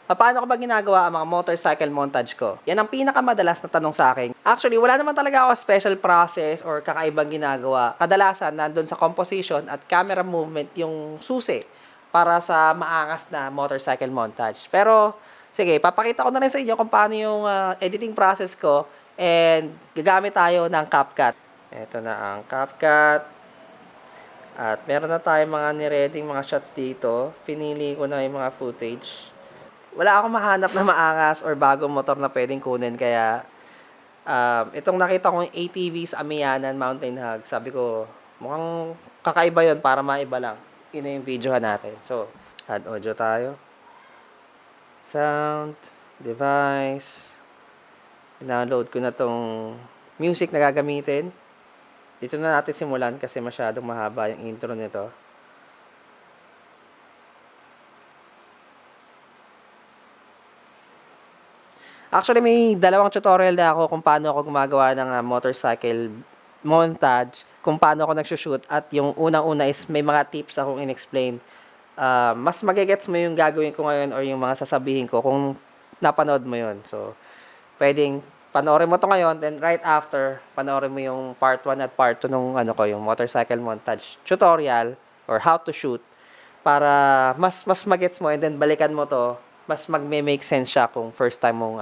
Paano ko ba ginagawa ang mga motorcycle montage ko? Yan ang pinakamadalas na tanong sa akin. Actually, wala naman talaga ako special process or kakaibang ginagawa. Kadalasan, nandun sa composition at camera movement yung susi para sa maangas na motorcycle montage. Pero, sige, papakita ko na rin sa inyo kung paano yung editing process ko and gagamit tayo ng CapCut. Ito na ang CapCut. At meron na tayong mga nireading mga shots dito. Pinili ko na yung mga footage. Wala akong mahanap na maangas or bagong motor na pwedeng kunin. Kaya, itong nakita kong ATV sa Amiyanan Mountain Hog, sabi ko, mukhang kakaiba yon para maiba lang. Yun na yung videohan natin. So, add audio tayo. Sound, device. Download ko na tong music na gagamitin. Dito na natin simulan kasi masyadong mahaba yung intro nito. Actually, may dalawang tutorial na ako kung paano ako gumagawa ng motorcycle montage, kung paano ako nagsushoot, at yung unang-una is may mga tips akong in-explain. Mas magigets mo yung gagawin ko ngayon or yung mga sasabihin ko kung napanood mo yon. So, pwedeng panoorin mo to ngayon, then right after, panoorin mo yung part 1 at part 2 nung yung motorcycle montage tutorial or how to shoot para mas magets mo and then balikan mo to, mas magme-make sense siya kung first time mong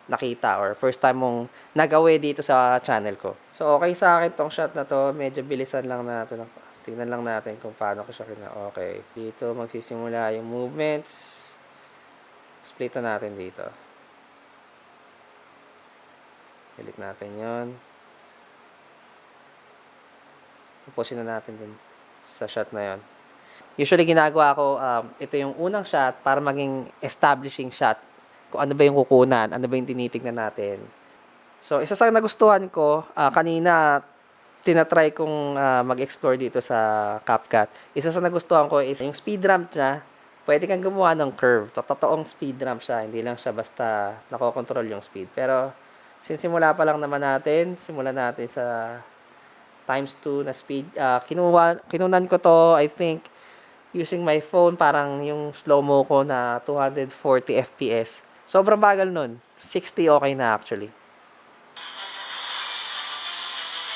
nakita or first time mong nagawi dito sa channel ko. So, okay sa akin tong shot na to. Medyo bilisan lang natin. Tingnan lang natin kung paano ko siya okay. Dito magsisimula yung movements. Split na natin dito. Click natin yon. Pupusin na natin din sa shot na yon. Usually ginagawa ko, ito yung unang shot para maging establishing shot. Kung ano ba yung kukunan, ano ba yung tinitignan natin. So, isa sa nagustuhan ko, kanina tinatry kong mag-explore dito sa CapCut. Isa sa nagustuhan ko is yung speed ramp niya, pwede kang gumawa ng curve. Totoong speed ramp siya, hindi lang siya basta nakokontrol yung speed. Pero, sinsimula pa lang naman natin, simulan natin sa times 2 na speed. Kinunan ko to, I think, using my phone, parang yung slow-mo ko na 240 FPS. Sobrang bagal nun. 60 okay na actually.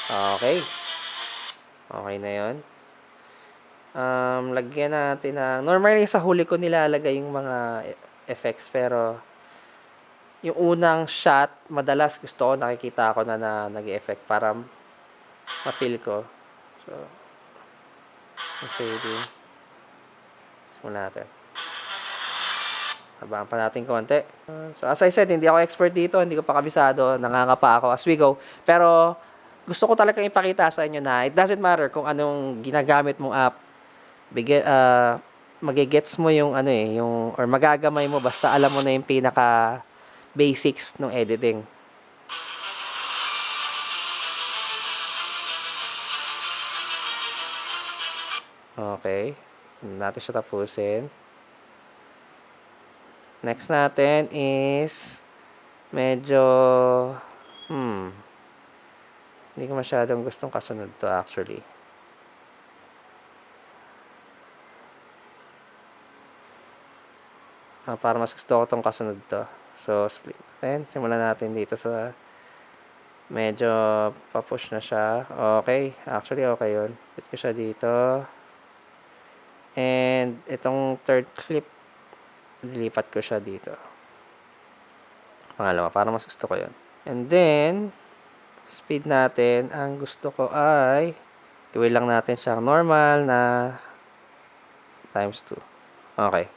Okay. Okay na yon. Lagyan natin na... Normally sa huli ko nilalagay yung mga effects, pero yung unang shot, madalas gusto ko, nakikita ko na nag-effect para ma-feel ko. So, fading. Simulan natin. Habaan pa natin konti. So, as I said, hindi ako expert dito. Hindi ko pa kabisado. Nangangapa ako as we go. Pero, gusto ko talaga ipakita sa inyo na it doesn't matter kung anong ginagamit mong app. Magigets mo yung or magagamay mo basta alam mo na yung pinaka basics ng editing. Okay. Natin siya tapusin. Next natin is medyo hindi ko masyadong gustong kasunod to actually. Para mas gusto ko tong kasunod to. So, split natin. Simulan natin dito sa medyo pa-push na siya. Okay. Actually, okay yun. Put ko siya dito. And itong third clip, lilipat ko siya dito. Pangalawa, para mas gusto ko yun. And then, speed natin, ang gusto ko ay, gawin lang natin siyang normal na times 2. Okay.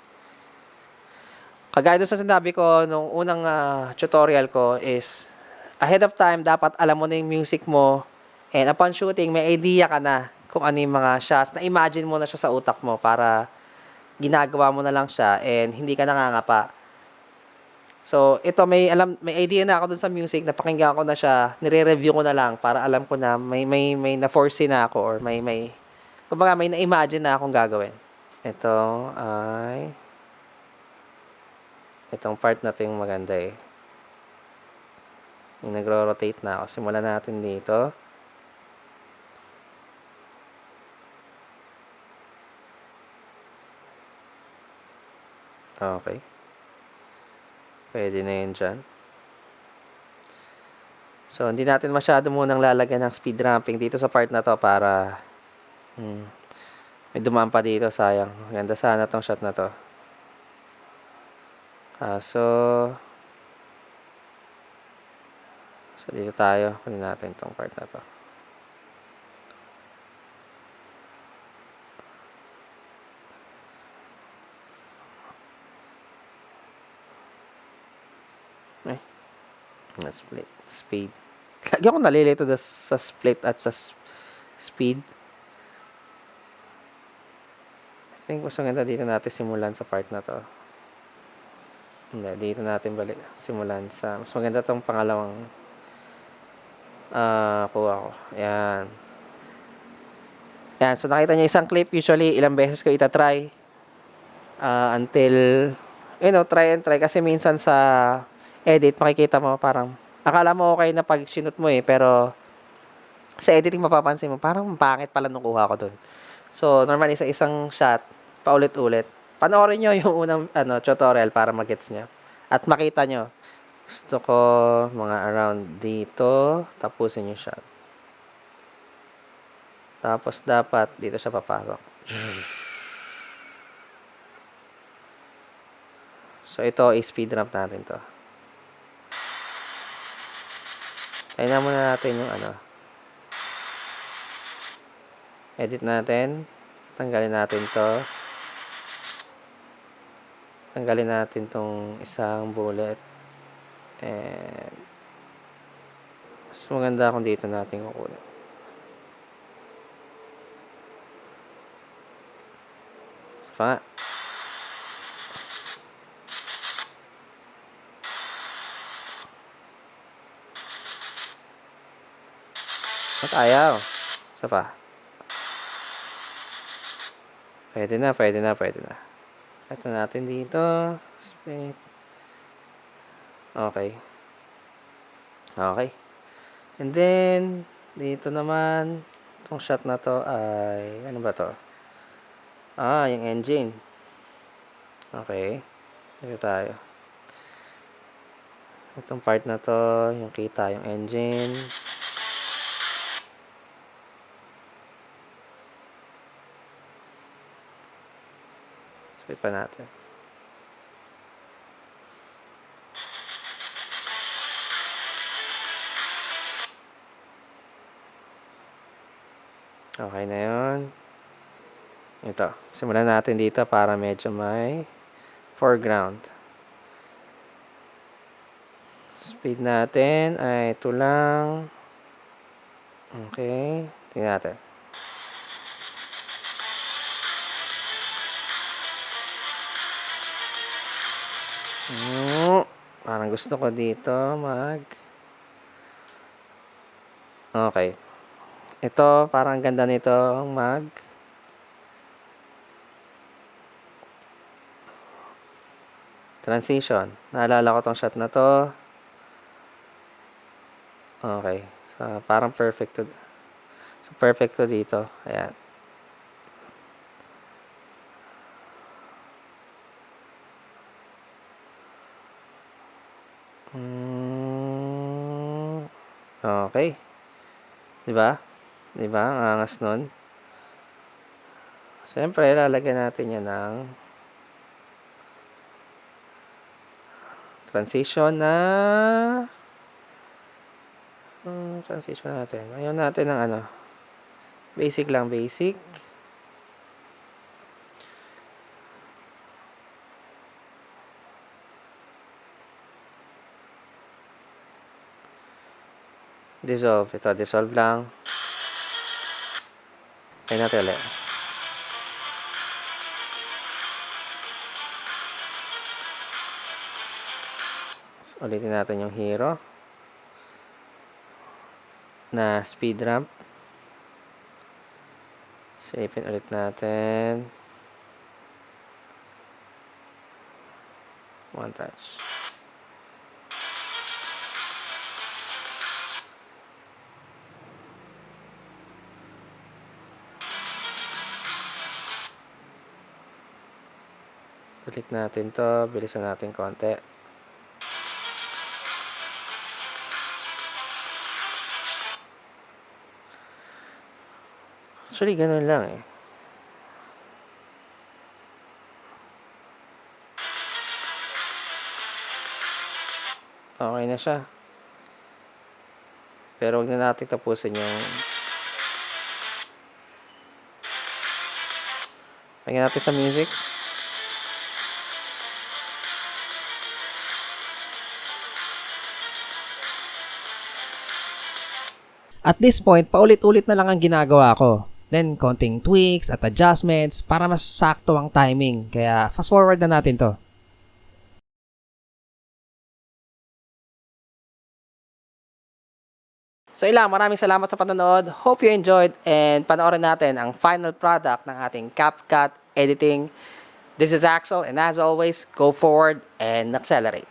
Kagaya doon sa sinabi ko, nung unang tutorial ko is, ahead of time, dapat alam mo na yung music mo. And upon shooting, may idea ka na kung ano yung mga shots. Na-imagine mo na siya sa utak mo para ginagawa mo na lang siya and hindi ka nangangapa. So, ito may idea na ako dun sa music, napakinggan ko na siya, nire-review ko na lang para alam ko na may na-foresee na ako or kumbaga may na-imagine na akong gagawin. Itong part na to yung maganda eh. Yung nagro-rotate na ako. Simulan natin dito. Okay. Pwede na yun dyan. So, hindi natin masyado munang lalagyan ng speed ramping dito sa part na to para may dumaan pa dito, sayang. Ganda sana tong shot na to. So dito tayo. Kunin natin tong part na to. Split. Speed. Lagi ako nalilito sa split at sa speed. I think mas maganda dito natin simulan sa part na to. Hindi, dito natin balik. Simulan sa... Mas maganda tong pangalawang kuha ko. Ayan. Ayan. So, nakita nyo isang clip. Usually, ilang beses ko itatry. Until, try and try. Kasi minsan sa edit, makikita mo parang, akala mo okay na pag sinut mo pero sa editing mapapansin mo, parang pangit pala nung kuha ko dun. So, normally sa isang shot, paulit-ulit. Panoorin nyo yung unang tutorial para magets nyo. At makita nyo. Gusto ko mga around dito, tapusin yung shot. Tapos dapat dito siya papasok. So, ito, i-speed ramp natin to. Kaya muna natin yung edit natin. Tanggalin natin to. Tanggalin natin tong isang bullet. And mas maganda kung dito natin kukunin. So, pa nga. At ayaw. Isa pa. Pwede na. Ito natin dito. Split. Okay. And then, dito naman, itong shot na to ay, ano ba to? Yung engine. Okay. Dito tayo. Itong part na to, yung kita, yung engine. Split pa natin. Okay na yun. Ito. Simulan natin dito para medyo may foreground. Speed natin ay ito lang. Okay. Tingnan natin. Parang gusto ko dito okay. Ito, parang ganda nito transition. Naalala ko tong shot na to. Okay. So, parang perfect to. So, perfect to dito. Ayan. Okay. Diba? Ang angas nun. Siyempre, lalagyan natin yan ng transition na transition natin. Ayaw natin ng basic lang, basic. Dissolve. Ito, dissolve lang. Kaya natin ulit. So, ulitin natin yung hero na speed ramp. Silipin ulit natin. One touch. Balik natin to. Bilisan natin konti. Actually, ganun lang eh. Okay na siya. Pero wag na natin tapusin yung... Lagyan natin sa music. At this point, paulit-ulit na lang ang ginagawa ko. Then, konting tweaks at adjustments para mas sakto ang timing. Kaya, fast forward na natin to. So ilang, maraming salamat sa panonood. Hope you enjoyed and panoorin natin ang final product ng ating CapCut editing. This is Axel and as always, go forward and accelerate.